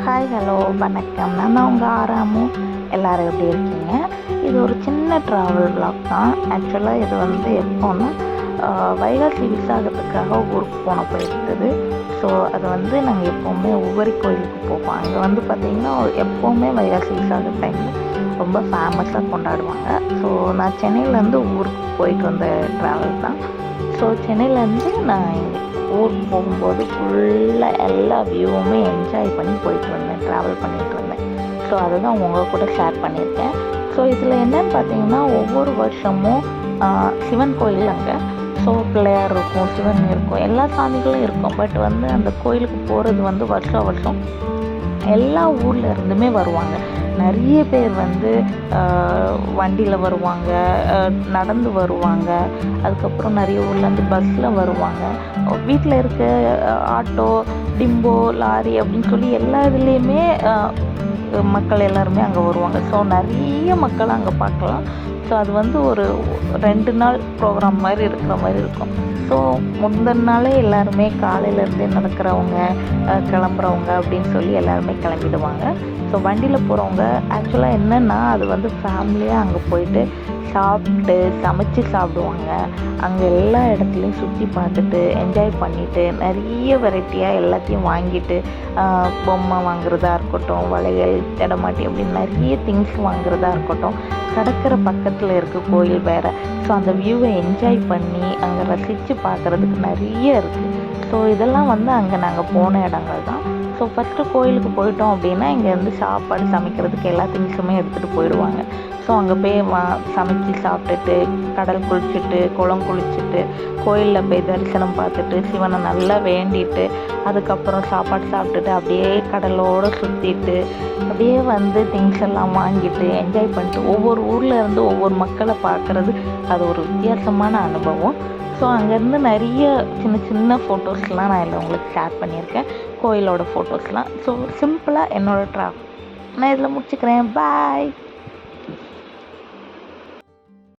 Hi hello வணக்கம். நான் தான் உங்கள் ஆராமு. எல்லோரும் எப்படி இருக்கீங்க? இது ஒரு சின்ன ட்ராவல் vlog தான். ஆக்சுவலாக இது வந்து எப்போன்னா வைகாசி விசாகத்துக்காக ஊருக்கு போனப்போ எடுத்தது. ஸோ அது வந்து நாங்கள் எப்போவுமே ஒவ்வொரு கோயிலுக்கு போவோம். அங்கே வந்து பார்த்திங்கன்னா எப்போவுமே வைகாசி விசாக டைமில் ரொம்ப ஃபேமஸாக கொண்டாடுவாங்க. ஸோ நான் சென்னையிலேருந்து ஊருக்கு போயிட்டு வந்த ட்ராவல் தான். ஸோ சென்னையிலேருந்து நான் ஊருக்கு போகும்போது ஃபுல்லாக எல்லா வியூவுமே என்ஜாய் பண்ணி போயிட்டு வந்தேன், ட்ராவல் பண்ணிகிட்டு வந்தேன். ஸோ அதை தான் உங்கள் கூட ஷேர் பண்ணியிருக்கேன். ஸோ இதில் என்னென்னு பார்த்தீங்கன்னா ஒவ்வொரு வருஷமும் சிவன் கோயில் அங்கே ஸோ பிள்ளையார் இருக்கும், சிவன் இருக்கும், எல்லா சாமிகளும் இருக்கும். பட் வந்து அந்த கோயிலுக்கு போகிறது வந்து வருஷம் எல்லா ஊரில் இருந்துமே வருவாங்க. நிறைய பேர் வந்து வண்டியில் வருவாங்க, நடந்து வருவாங்க. அதுக்கப்புறம் நிறைய ஊர்லேருந்து பஸ்ஸில் வருவாங்க. வீட்டில் இருக்க ஆட்டோ, டிம்போ, லாரி அப்படின்னு சொல்லி எல்லா இதுலேயுமே மக்கள் எல்லாருமே அங்கே வருவாங்க. ஸோ நிறைய மக்கள் அங்கே பார்க்கலாம். ஸோ அது வந்து ஒரு 2 நாள் ப்ரோக்ராம் மாதிரி இருக்கிற மாதிரி இருக்கும். ஸோ முந்தின நாளே எல்லாருமே காலையிலேருந்தே நடக்கிறவங்க, கிளம்புறவங்க அப்படின்னு சொல்லி எல்லாருமே கிளம்பிடுவாங்க. ஸோ வண்டியில் போகிறவங்க ஆக்சுவலாக என்னென்னா அது வந்து ஃபேமிலியாக அங்கே போயிட்டு சாப்பிட்டு சமைச்சு சாப்பிடுவாங்க. அங்கே எல்லா இடத்துலையும் சுற்றி பார்த்துட்டு என்ஜாய் பண்ணிவிட்டு நிறைய வெரைட்டியாக எல்லாத்தையும் வாங்கிட்டு பொம்மை வாங்குறதா இருக்கட்டும், வளையல், ஜடமாட்டி அப்படின்னு நிறைய திங்ஸ் வாங்குறதா இருக்கட்டும். கடற்கரை பக்கத்தில் இருக்க கோயில் வேறு. ஸோ அந்த வியூவை என்ஜாய் பண்ணி அங்கே ரசித்து பார்க்குறதுக்கு நிறைய இருக்குது. ஸோ இதெல்லாம் வந்து அங்கே நாங்கள் போன இடங்கள் தான். ஸோ ஃபஸ்ட்டு கோயிலுக்கு போயிட்டோம் அப்படின்னா இங்கேருந்து சாப்பாடு சமைக்கிறதுக்கு எல்லா திங்ஸுமே எடுத்துகிட்டு போயிடுவாங்க. ஸோ அங்கே போய் சமைச்சி சாப்பிட்டுட்டு, கடல் குளிச்சுட்டு, குளம் குளிச்சுட்டு, கோயிலில் போய் தரிசனம் பார்த்துட்டு, சிவனை நல்லா வேண்டிட்டு, அதுக்கப்புறம் சாப்பாடு சாப்பிட்டுட்டு அப்படியே கடலோடு சுற்றிட்டு அப்படியே வந்து திங்ஸ் எல்லாம் வாங்கிட்டு என்ஜாய் பண்ணிட்டு ஒவ்வொரு ஊரில் இருந்து ஒவ்வொரு மக்களை பார்க்குறது அது ஒரு வித்தியாசமான அனுபவம். ஸோ அங்கேருந்து நிறைய சின்ன ஃபோட்டோஸ்லாம் நான் இதில் உங்களுக்கு ஷேர் பண்ணியிருக்கேன், கோயிலோட ஃபோட்டோஸ்லாம். ஸோ சிம்பிளாக என்னோடய ட்ராவல் நான் இதில் முடிச்சுக்கிறேன். பாய்.